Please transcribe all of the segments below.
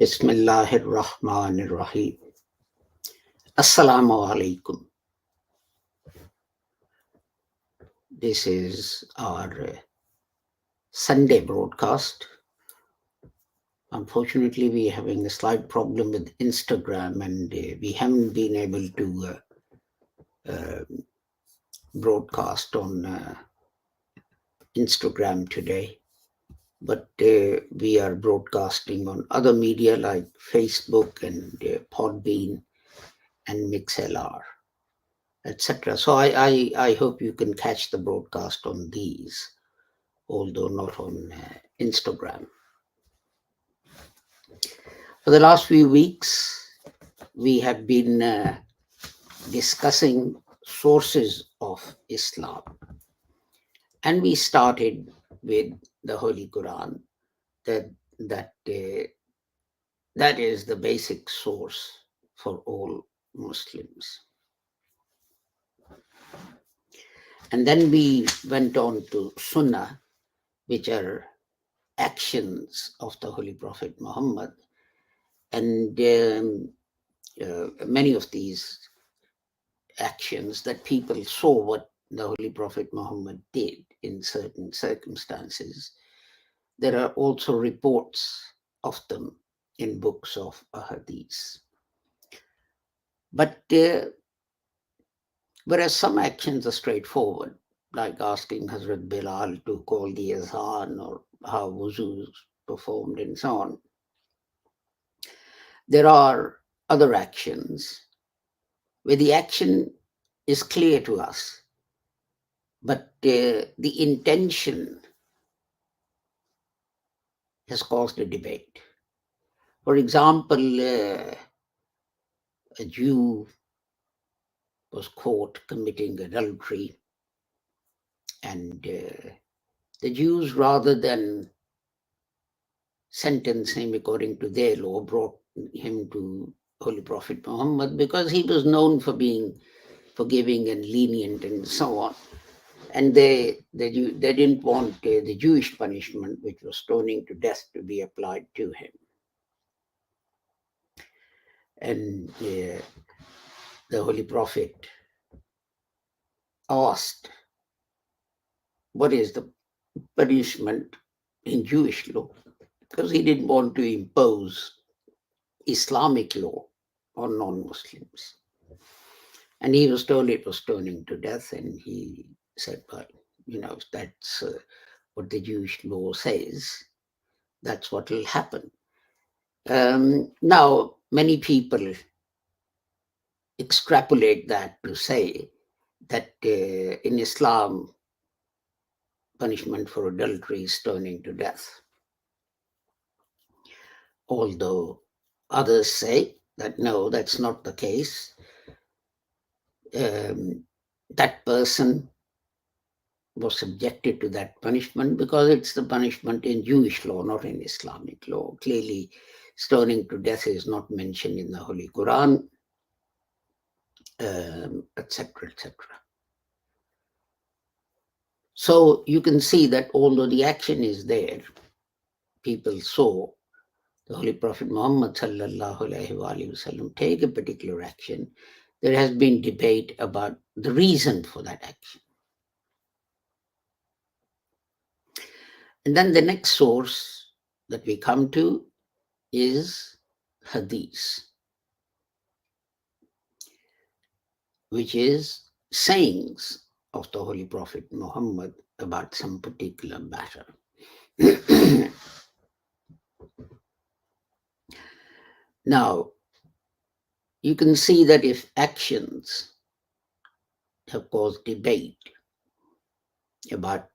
Bismillahir Rahmanir Rahim. Assalamu alaikum. This is our Sunday broadcast. Unfortunately, we're having a slight problem with Instagram, and we haven't been able to broadcast on Instagram today. But we are broadcasting on other media like Facebook and Podbean and MixLR, etc. So I hope you can catch the broadcast on these, although not on Instagram. For the last few weeks, we have been discussing sources of Islam. And we started with the Holy Quran, that is the basic source for all Muslims. And then we went on to Sunnah, which are actions of the Holy Prophet Muhammad. And many of these actions that people saw what the Holy Prophet Muhammad did in certain circumstances, there are also reports of them in books of ahadith. But whereas some actions are straightforward, like asking Hazrat Bilal to call the azan or how wuzu is performed and so on, there are other actions where the action is clear to us, but the intention has caused a debate. For example, a Jew was caught committing adultery, and the Jews, rather than sentence him according to their law, brought him to Holy Prophet Muhammad because he was known for being forgiving and lenient and so on. And they didn't want the Jewish punishment, which was stoning to death, to be applied to him. And the Holy Prophet asked, what is the punishment in Jewish law? Because he didn't want to impose Islamic law on non-Muslims. And he was told it was stoning to death, and he said, well, if that's what the Jewish law says, that's what will happen. Now, many people extrapolate that to say that in Islam, punishment for adultery is stoning to death. Although others say that no, that's not the case. That person was subjected to that punishment because it's the punishment in Jewish law, not in Islamic law. Clearly, stoning to death is not mentioned in the Holy Quran, etc., etc. So you can see that although the action is there, people saw the Holy Prophet Muhammad sallallahu alaihi wasallam take a particular action. There has been debate about the reason for that action. And then the next source that we come to is hadith, which is sayings of the Holy Prophet Muhammad about some particular matter. Now, you can see that if actions have caused debate about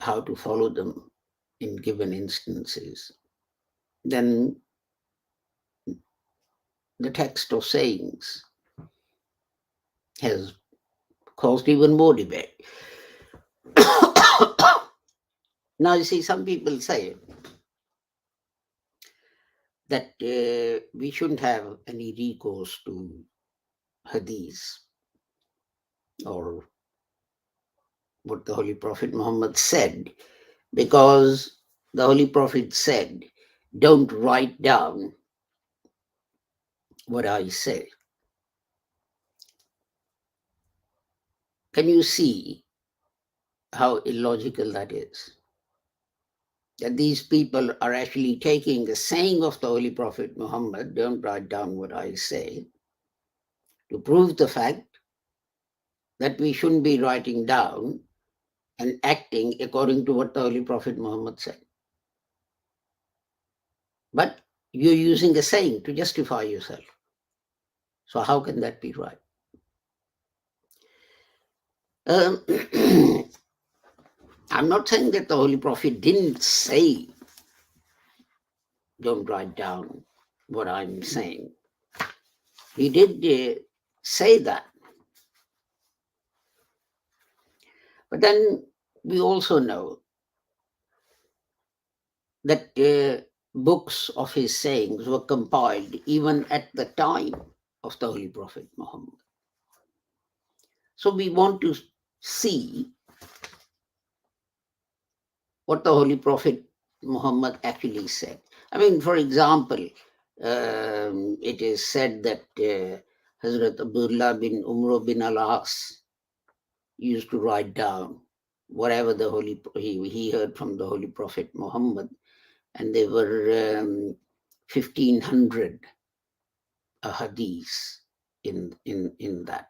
how to follow them in given instances, then the text of sayings has caused even more debate. Now, you see, some people say that we shouldn't have any recourse to hadith or what the Holy Prophet Muhammad said, because the Holy Prophet said, don't write down what I say. Can you see how illogical that is? That these people are actually taking a saying of the Holy Prophet Muhammad, don't write down what I say, to prove the fact that we shouldn't be writing down and acting according to what the Holy Prophet Muhammad said. But you're using a saying to justify yourself. So how can that be right? Um, I'm not saying that the Holy Prophet didn't say, don't write down what I'm saying. He did say that. But then we also know that books of his sayings were compiled even at the time of the Holy Prophet Muhammad. So we want to see what the Holy Prophet Muhammad actually said. I mean, for example, it is said that Hazrat Abdullah bin Umar bin al-As used to write down whatever he heard from the Holy Prophet Muhammad, and there were 1,500 hadiths in that.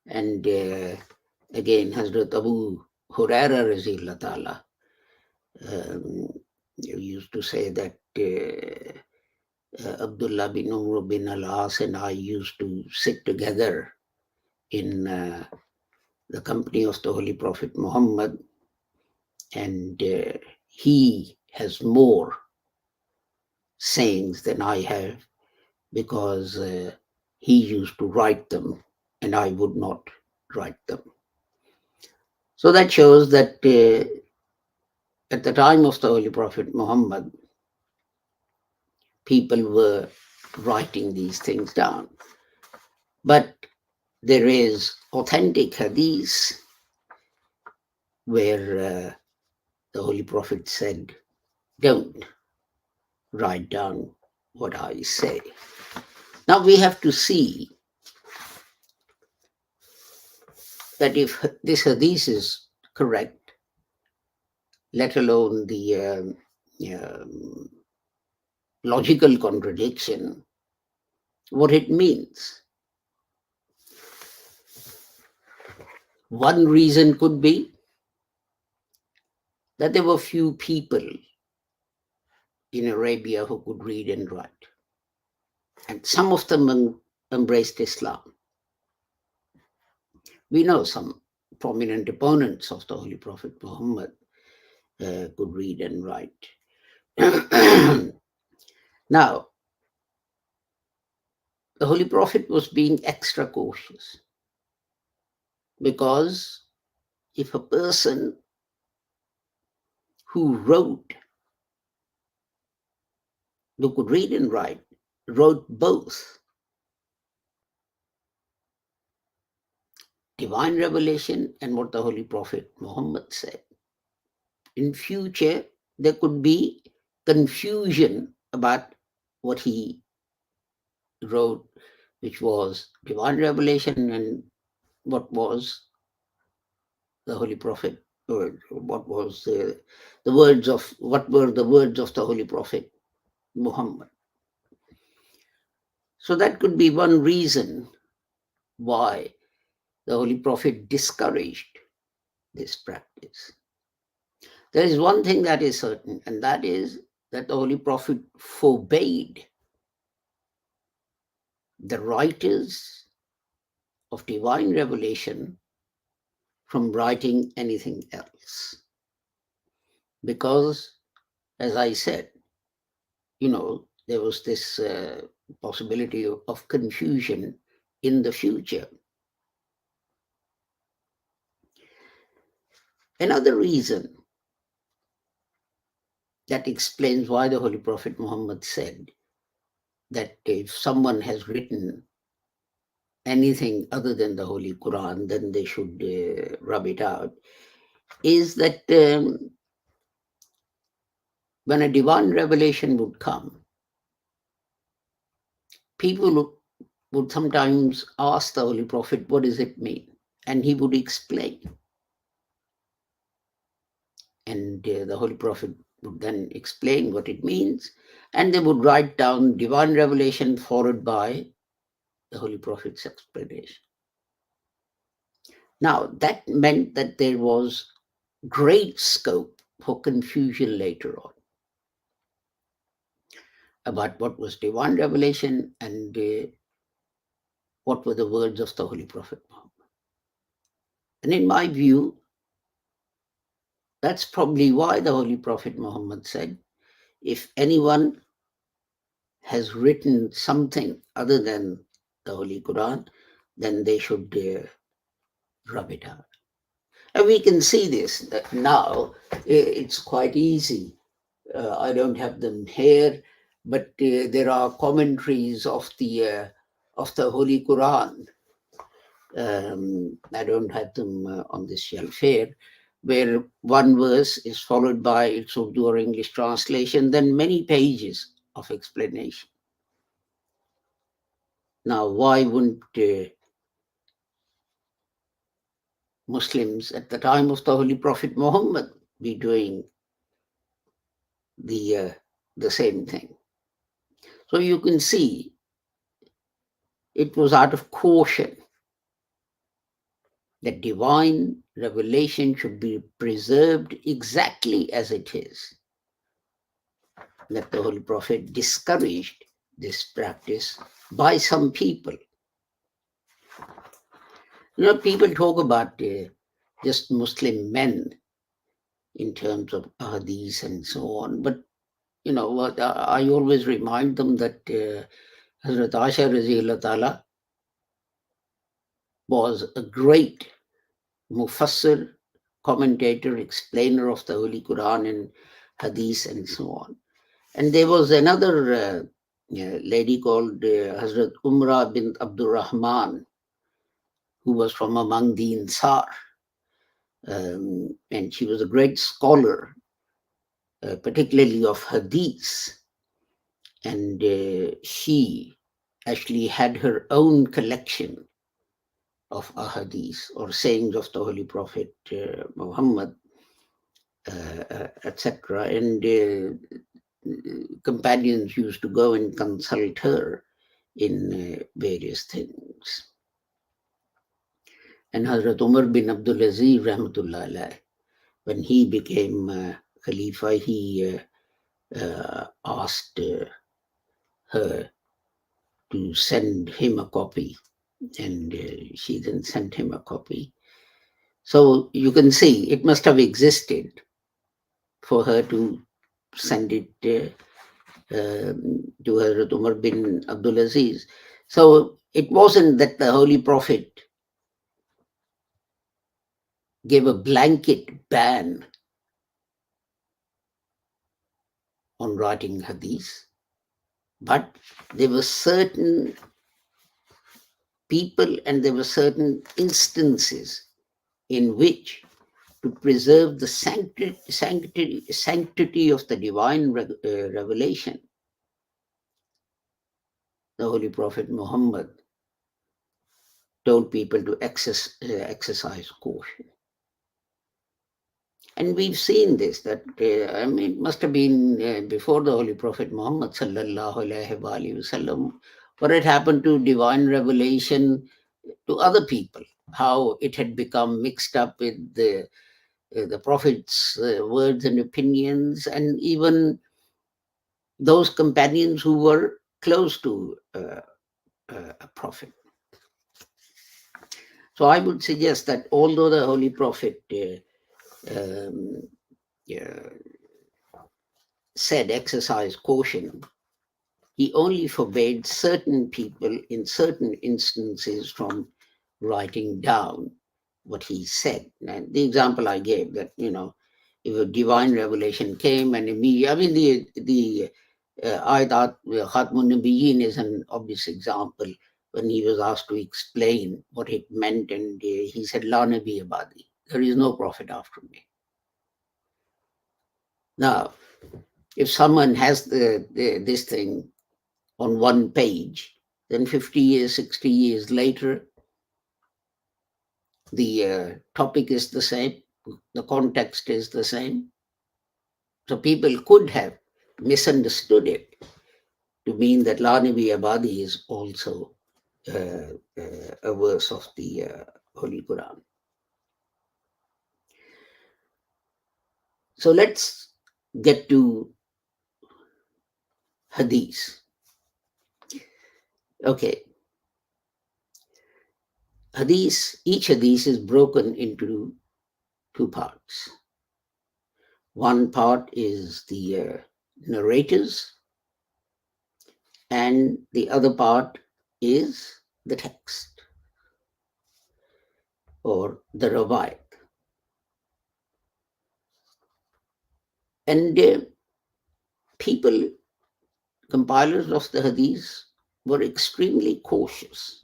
And again, Hazrat Abu Huraira Razillah Ta'ala used to say that Abdullah bin Umar bin al-As and I used to sit together in the company of the Holy Prophet Muhammad, and he has more sayings than I have, because he used to write them and I would not write them. So that shows that at the time of the Holy Prophet Muhammad, people were writing these things down. But there is authentic hadith where the Holy Prophet said, don't write down what I say. Now we have to see that if this hadith is correct, let alone the logical contradiction, what it means. One reason could be that there were few people in Arabia who could read and write, and some of them embraced Islam. We know some prominent opponents of the Holy Prophet Muhammad could read and write. Now, the Holy Prophet was being extra cautious, because if a person who could read and write, wrote both divine revelation and what the Holy Prophet Muhammad said, in future there could be confusion about what he wrote, which was divine revelation, and what was the Holy Prophet what was the words of what were the words of the Holy Prophet Muhammad. So that could be one reason why the Holy Prophet discouraged this practice. There is one thing that is certain, and that is that the Holy Prophet forbade the writers of divine revelation from writing anything else. Because, as I said, there was this possibility of confusion in the future. Another reason that explains why the Holy Prophet Muhammad said that if someone has written anything other than the Holy Quran, then they should rub it out, is that when a divine revelation would come, people would sometimes ask the Holy Prophet, what does it mean? And he would explain. And the Holy Prophet would then explain what it means, and they would write down divine revelation followed by the Holy Prophet's explanation. Now, that meant that there was great scope for confusion later on about what was divine revelation and what were the words of the Holy Prophet Muhammad. And in my view, that's probably why the Holy Prophet Muhammad said, if anyone has written something other than the Holy Quran, then they should rub it out. And we can see this that now. It's quite easy. I don't have them here, but there are commentaries of the Holy Quran. I don't have them on this shelf here, where one verse is followed by its Urdu or English translation, then many pages of explanation. Now, why wouldn't Muslims at the time of the Holy Prophet Muhammad be doing the same thing? So you can see it was out of caution that divine revelation should be preserved exactly as it is, that the Holy Prophet discouraged this practice by some people. People talk about just Muslim men in terms of ahadith and so on, but what I always remind them that Hazrat Aisha Raziyallahu Ta'ala was a great mufassir, commentator, explainer of the Holy Quran and hadith and so on. And there was another lady called Hazrat Umrah bint Abdul Rahman, who was from among the Ansar. And she was a great scholar, particularly of hadith. And she actually had her own collection of ahadith or sayings of the Holy Prophet Muhammad, etc. And companions used to go and consult her in various things. And Hazrat Umar bin Abdul Aziz, rahmatullah alayh, when he became Khalifa, he asked her to send him a copy, and she then sent him a copy. So you can see it must have existed for her to send it to Hazrat Umar bin Abdul Aziz. So it wasn't that the Holy Prophet gave a blanket ban on writing hadith, but there were certain people and there were certain instances in which, to preserve the sanctity of the divine revelation, the Holy Prophet Muhammad told people to exercise caution. And we've seen this, that I mean, it must have been before the Holy Prophet Muhammad sallallahu alaihi wasallam, but it happened to divine revelation to other people, how it had become mixed up with the Prophet's words and opinions, and even those companions who were close to a prophet. So I would suggest that although the Holy Prophet um, uh, said exercise caution, he only forbade certain people in certain instances from writing down what he said. And the example I gave, that if a divine revelation came and immediately, I mean, the Ayat Khatmun Nabiyyin is an obvious example. When he was asked to explain what it meant, and he said, La Nabi Abadi, there is no prophet after me. Now, if someone has this thing on one page, then 50 years, 60 years later, the topic is the same, the context is the same. So people could have misunderstood it to mean that La Nabi Abadi is also a verse of the Holy Quran. So let's get to Hadith. Okay. Each Hadith is broken into two parts. One part is the narrators, and the other part is the text or the rawayat. And people, compilers of the hadith, were extremely cautious.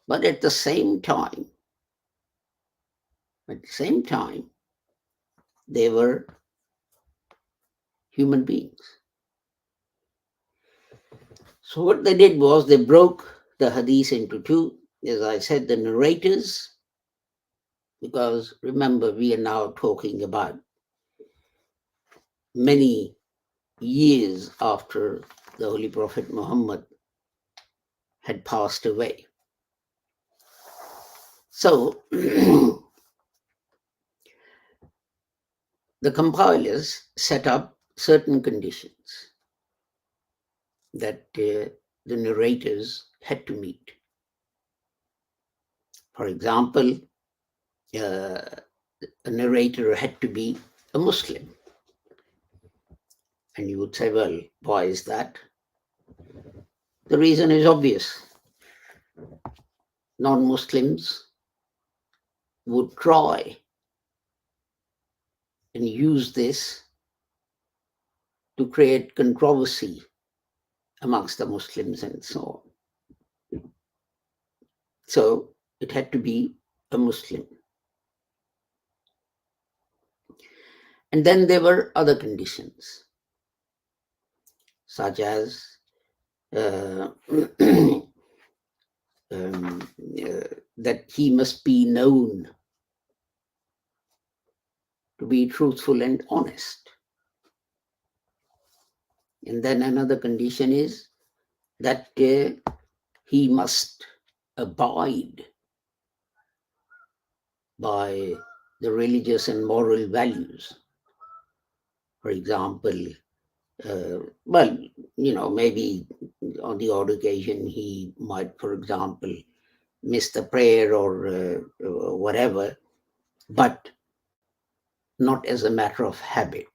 But at the same time, they were human beings. So what they did was they broke the hadith into two. As I said, the narrators, because remember, we are now talking about many years after the Holy Prophet Muhammad had passed away. So the compilers set up certain conditions that the narrators had to meet. For example, a narrator had to be a Muslim. And you would say, well, why is that? The reason is obvious. Non-Muslims would try and use this to create controversy amongst the Muslims and so on. So it had to be a Muslim. And then there were other conditions, such as that he must be known to be truthful and honest. And then another condition is that he must abide by the religious and moral values. For example, maybe on the odd occasion he might, for example, miss the prayer or whatever, but not as a matter of habit.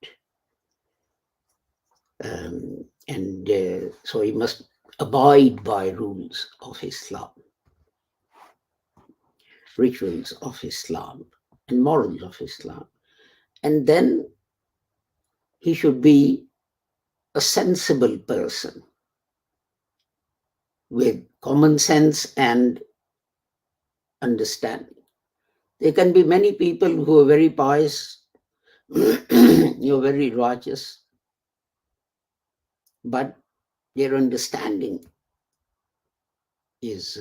And so he must abide by rules of Islam, rituals of Islam, and morals of Islam. And then he should be a sensible person with common sense and understanding. There can be many people who are very pious, very righteous, but their understanding is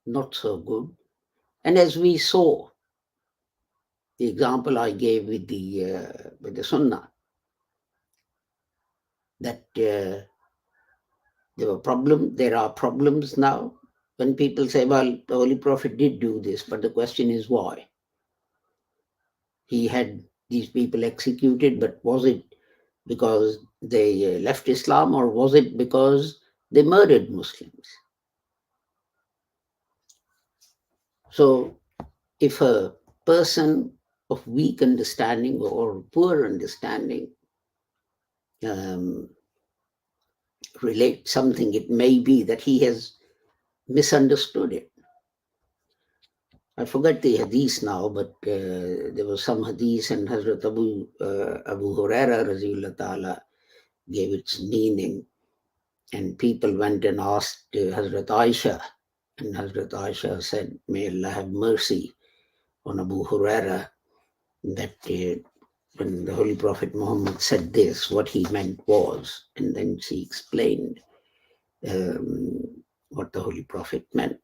not so good. And as we saw the example I gave with the Sunnah, that there are problems now when people say, well, the Holy Prophet did do this, but the question is why? He had these people executed, but was it because they left Islam, or was it because they murdered Muslims? So if a person of weak understanding or poor understanding um, relates something, it may be that he has misunderstood it. I forget the hadith now, but there was some hadith, and Hazrat Abu Huraira Raziullah Ta'ala gave its meaning. And people went and asked Hazrat Aisha, and Hazrat Aisha said, may Allah have mercy on Abu Huraira, that when the Holy Prophet Muhammad said this, what he meant was, and then she explained what the Holy Prophet meant.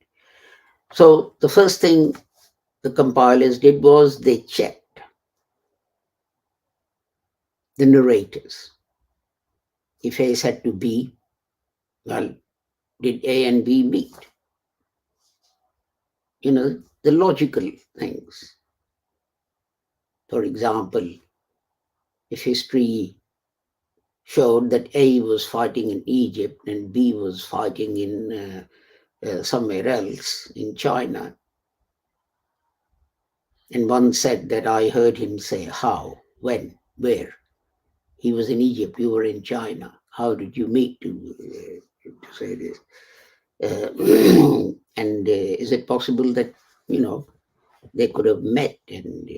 So the first thing the compilers did was they checked the narrators. If A said to B, well, did A and B meet? The logical things. For example, if history showed that A was fighting in Egypt and B was fighting in somewhere else in China, and one said that I heard him say, how, when, where? He was in Egypt, you were in China. How did you meet to say this? And is it possible that, they could have met, and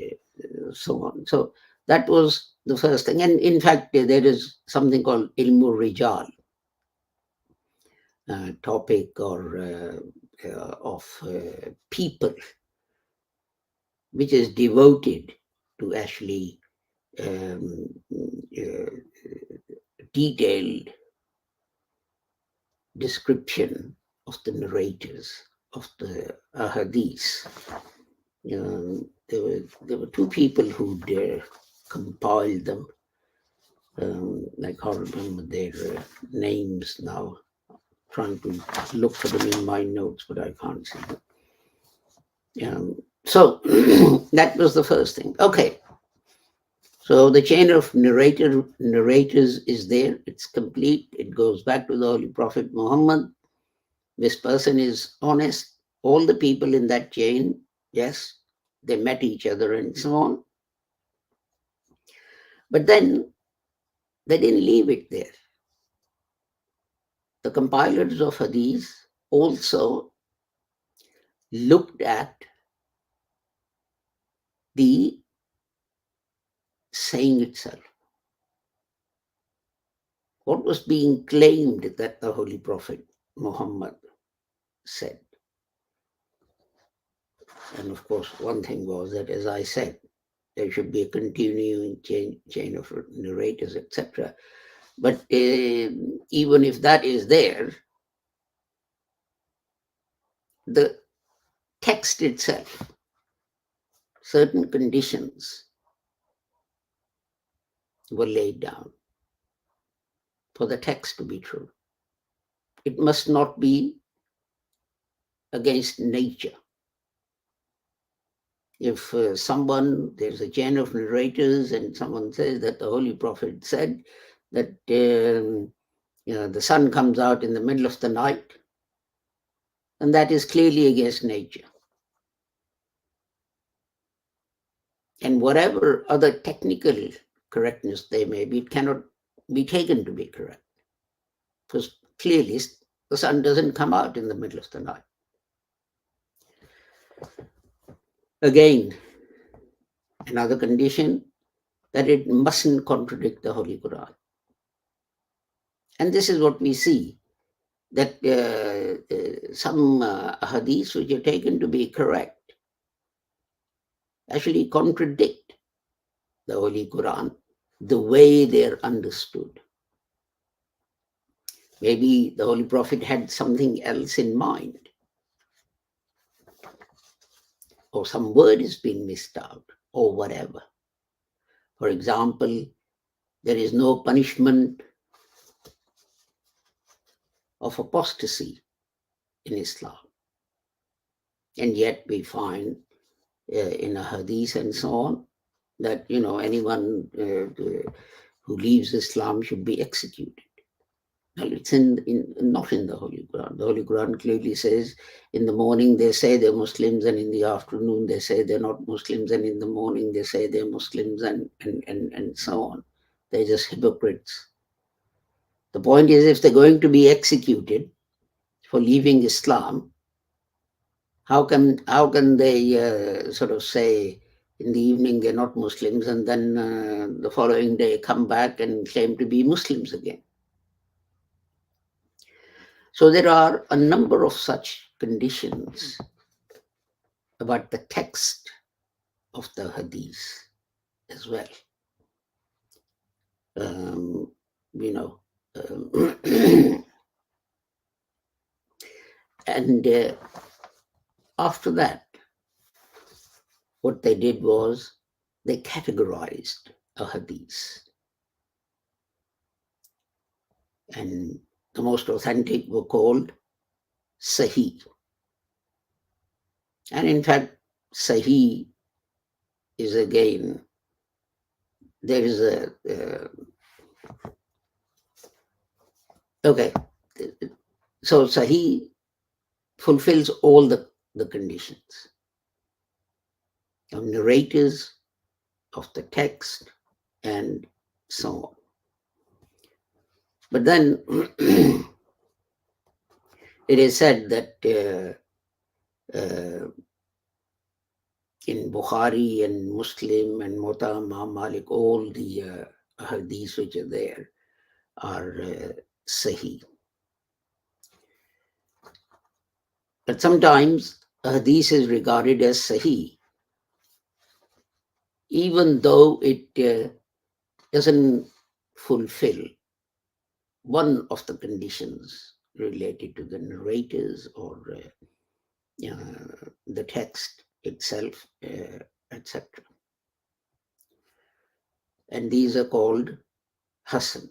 so on? So that was the first thing. And in fact, there is something called Ilmu Rijal, topic or of people, which is devoted to actually detailed description of the narrators of the ahadith. There were two people who compiled them. I can't remember their names now. Trying to look for them in my notes, but I can't see them. So that was the first thing. Okay. So the chain of narrators is there. It's complete. It goes back to the Holy Prophet Muhammad. This person is honest. All the people in that chain, yes, they met each other and so on. But then they didn't leave it there. The compilers of hadith also looked at the saying itself. What was being claimed that the Holy Prophet Muhammad said? And of course, one thing was that, as I said, there should be a continuing chain of narrators, etc. But even if that is there, the text itself, certain conditions were laid down for the text to be true. It must not be against nature. If there's a chain of narrators and someone says that the Holy Prophet said that the sun comes out in the middle of the night, and that is clearly against nature. And whatever other technical correctness there may be, it cannot be taken to be correct. Because clearly the sun doesn't come out in the middle of the night. Again, another condition, that it mustn't contradict the Holy Quran. And this is what we see, that some hadiths which are taken to be correct actually contradict the Holy Quran, the way they're understood. Maybe the Holy Prophet had something else in mind, or some word has been missed out. or whatever. For example, there is no punishment of apostasy in Islam. And yet we find in a hadith and so on that, anyone who leaves Islam should be executed. Well, it's not in the Holy Quran. The Holy Quran clearly says in the morning they say they're Muslims, and in the afternoon they say they're not Muslims, and in the morning they say they're Muslims, and so on. They're just hypocrites. The point is, if they're going to be executed for leaving Islam, how can they sort of say in the evening they're not Muslims, and then the following day come back and claim to be Muslims again? So there are a number of such conditions about the text of the hadith as well. Um, you know, and after that, what they did was they categorized a hadith, and the most authentic were called Sahih. And in fact, Sahih is again, there is okay, so Sahih fulfills all the conditions of narrators, of the text, and so on. But then it is said that in Bukhari and Muslim and Muwatta Imam Malik, all the hadiths which are there are Sahih. But sometimes a hadith is regarded as Sahih, even though it doesn't fulfill one of the conditions related to the narrators or the text itself, etc. And these are called Hasan.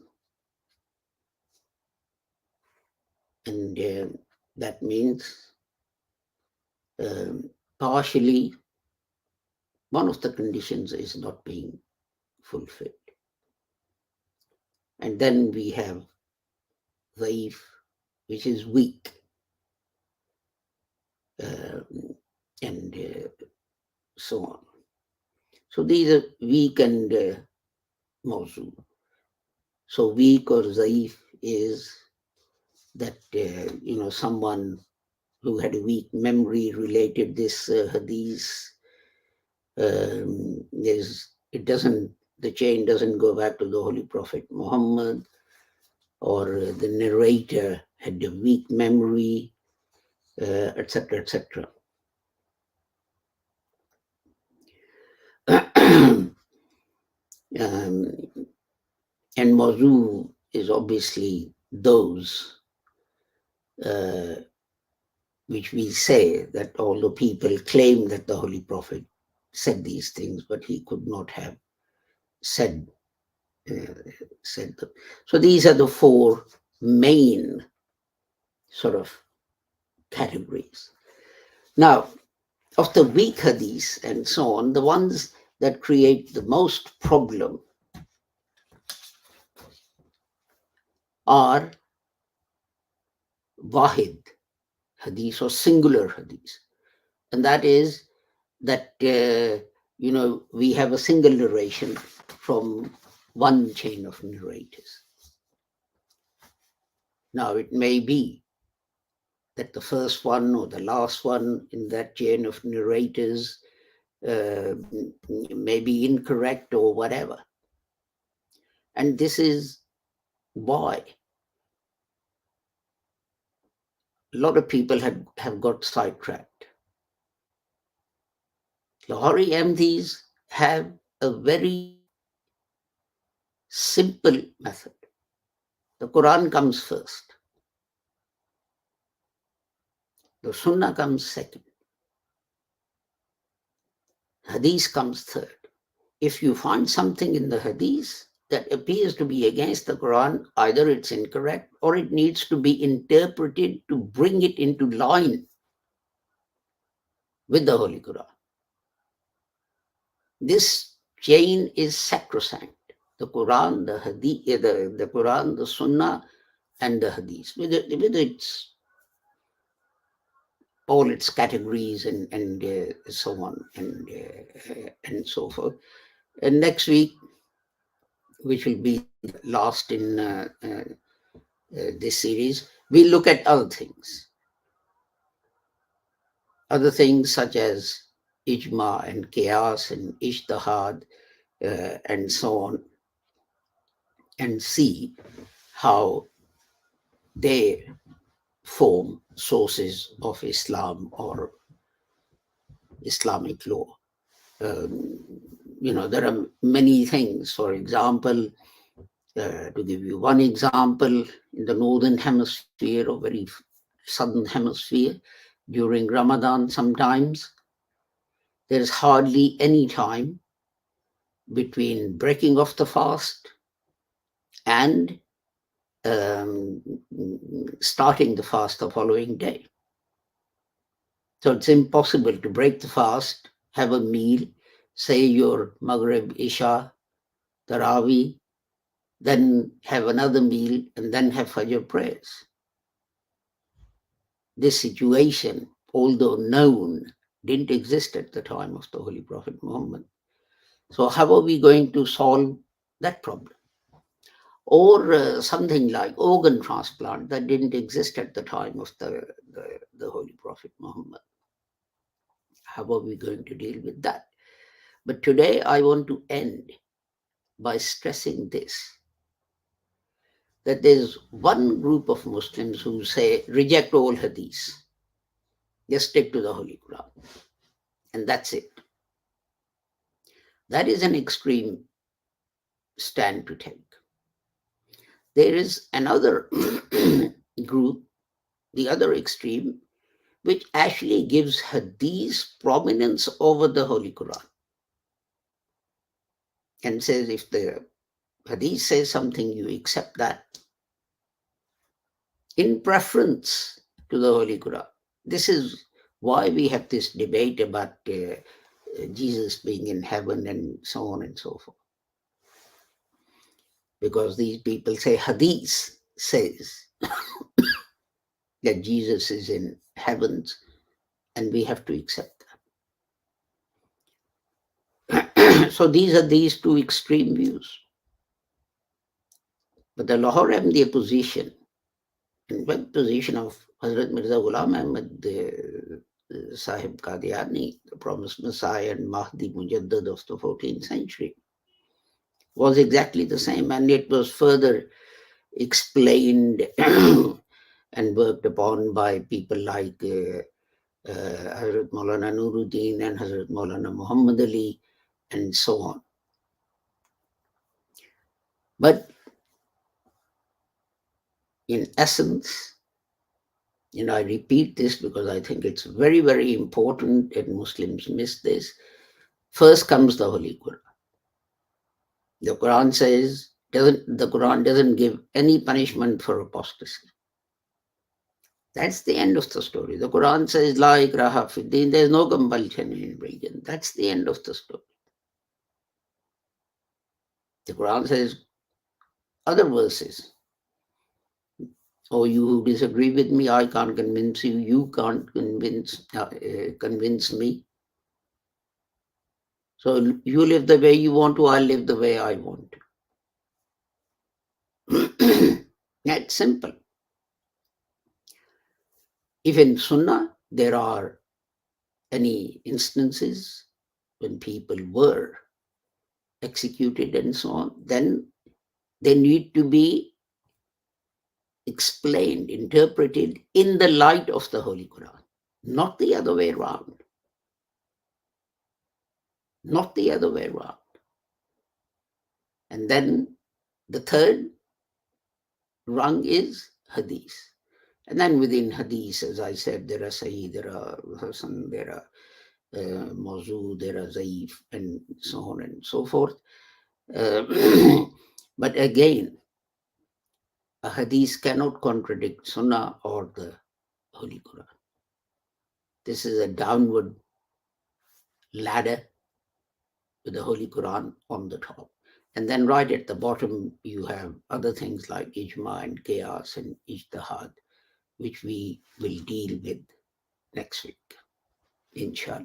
And that means partially one of the conditions is not being fulfilled. And then we have Dhaif, which is weak. And so on. So these are weak and mawzu. So weak or Dhaif is that, someone who had a weak memory related this hadith. The chain doesn't go back to the Holy Prophet Muhammad, or the narrator had a weak memory, etc., etc. And mawzu is obviously those which we say that although people claim that the Holy Prophet said these things, but he could not have said them. So these are the four main sort of categories. Now, of the weak hadiths and so on, the ones that create the most problem are wahid hadith or singular hadith. And that is that, we have a single narration from one chain of narrators. Now, it may be that the first one or the last one in that chain of narrators may be incorrect or whatever. And this is why a lot of people have got sidetracked. Lahore MDs have a very simple method. The Quran comes first. The Sunnah comes second. Hadith comes third. If you find something in the Hadith that appears to be against the Quran, either it's incorrect or it needs to be interpreted to bring it into line with the Holy Quran. This chain is sacrosanct. The Quran, the Hadith, the Quran, the Sunnah, and the Hadith, with its all its categories and so on and so forth. And next week, which will be the last in this series, we look at other things such as ijma and qiyas and ijtihad and so on, and see how they form sources of Islam or Islamic law. There are many things. For example, to give you one example, in the northern hemisphere or very southern hemisphere, during Ramadan sometimes, there is hardly any time between breaking of the fast and starting the fast the following day. So it's impossible to break the fast, have a meal, say your Maghrib, Isha, Taraweeh, then have another meal, and then have Fajr prayers. This situation, although known, didn't exist at the time of the Holy Prophet Muhammad. So how are we going to solve that problem? Or something like organ transplant that didn't exist at the time of the Holy Prophet Muhammad. How are we going to deal with that? But today I want to end by stressing this, that there's one group of Muslims who say, reject all hadith, just stick to the Holy Quran, and that's it. That is an extreme stand to take. There is another group, the other extreme, which actually gives hadith prominence over the Holy Quran and says if the hadith says something, you accept that in preference to the Holy Quran. This is why we have this debate about Jesus being in heaven and so on and so forth. Because these people say hadith says that Jesus is in heavens, and we have to accept that. So these are these two extreme views. But the Lahore Ahmadiyya position, and the position of Hazrat Mirza Ghulam Ahmad Sahib Qadiani, the promised Messiah and Mahdi Mujaddad of the 14th century, was exactly the same, and it was further explained and worked upon by people like Hazrat Maulana Nuruddin and Hazrat Maulana Muhammad Ali and so on. But in essence, I repeat this because I think it's very, very important and Muslims miss this. First comes the Holy Quran. The Quran says, the Quran doesn't give any punishment for apostasy. That's the end of the story. The Quran says, La ikraha fi din, there's no compulsion in religion. That's the end of the story. The Quran says other verses. Oh, you who disagree with me, I can't convince you. You can't convince me. So you live the way you want to, I'll live the way I want to. That's simple. If in Sunnah there are any instances when people were executed and so on, then they need to be explained, interpreted in the light of the Holy Quran, not the other way around. Not the other way around. And then the third rung is hadith. And then within hadith, as I said, there are Sahih, there are Hasan, there are mawzu, there are zaif, and so on and so forth. Uh, but again, a hadith cannot contradict Sunnah or the Holy Quran. This is a downward ladder with the Holy Quran on the top. And then right at the bottom, you have other things like ijma and qiyas and ijtihad, which we will deal with next week, inshallah.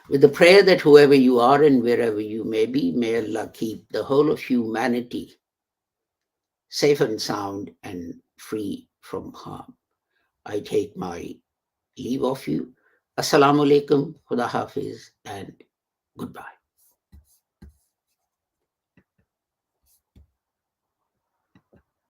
With the prayer that whoever you are and wherever you may be, may Allah keep the whole of humanity safe and sound and free from harm. I take my leave of you. Assalamu alaikum, Khuda Hafiz, and goodbye.